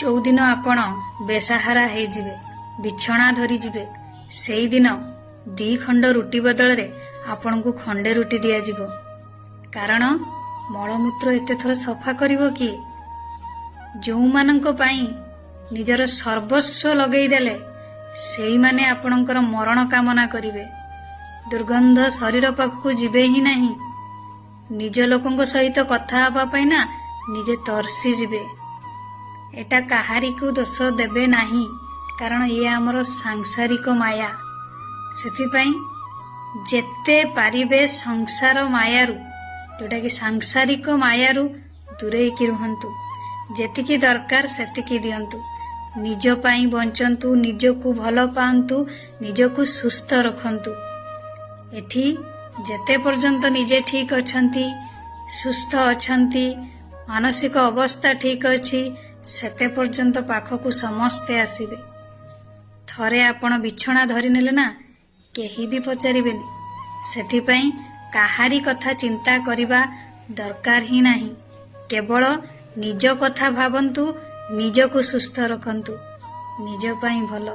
ଯୋଉଦିନ ଆପଣ ବେସାହାରା ହେଇଯିବେ, ବିଛଣା ଧରିଯିବେ, ସେଇଦିନ 2 ଖଣ୍ଡ ରୁଟି ବଦଳରେ ଆପଣଙ୍କୁ ଖଣ୍ଡେ ରୁଟି ଦିଆଯିବ। କାରଣ ମଳମୂତ୍ର ଏତେ ଥର ସଫା କରିବ କିଏ? ଯେଉଁମାନଙ୍କ ପାଇଁ ନିଜର ସର୍ବସ୍ୱ ଲଗେଇଦେଲେ ସେଇମାନେ ଆପଣଙ୍କର ମରଣ କାମନା କରିବେ। ଦୁର୍ଗନ୍ଧ ଶରୀର ପାଖକୁ ଯିବେ ହିଁ ନାହିଁ। ନିଜ ଲୋକଙ୍କ ସହିତ କଥା ହେବା ପାଇଁ ନା ନିଜେ ତରସି ଯିବେ। ଏଟା କାହାରିକୁ ଦୋଷ ଦେବେ ନାହିଁ, କାରଣ ଇଏ ଆମର ସାଂସାରିକ ମାୟା। ସେଥିପାଇଁ ଯେତେ ପାରିବେ ସଂସାର ମାୟାରୁ, ଯୋଉଟାକି ସାଂସାରିକ ମାୟାରୁ ଦୂରେଇକି ରୁହନ୍ତୁ। ଯେତିକି ଦରକାର ସେତିକି ଦିଅନ୍ତୁ। ନିଜ ପାଇଁ ବଞ୍ଚନ୍ତୁ, ନିଜକୁ ଭଲ ପାଆନ୍ତୁ, ନିଜକୁ ସୁସ୍ଥ ରଖନ୍ତୁ। ଏଠି ଯେତେ ପର୍ଯ୍ୟନ୍ତ ନିଜେ ଠିକ ଅଛନ୍ତି, ସୁସ୍ଥ ଅଛନ୍ତି, ମାନସିକ ଅବସ୍ଥା ଠିକ ଅଛି, ସେତେ ପର୍ଯ୍ୟନ୍ତ ପାଖକୁ ସମସ୍ତେ ଆସିବେ। ଥରେ ଆପଣ ବିଛଣା ଧରିନେଲେ ନା କେହି ବି ପଚାରିବେନି। ସେଥିପାଇଁ କାହାରି କଥା ଚିନ୍ତା କରିବା ଦରକାର ହିଁ ନାହିଁ। କେବଳ ନିଜ କଥା ଭାବନ୍ତୁ, ନିଜକୁ ସୁସ୍ଥ ରଖନ୍ତୁ। ନିଜ ପାଇଁ ଭଲ।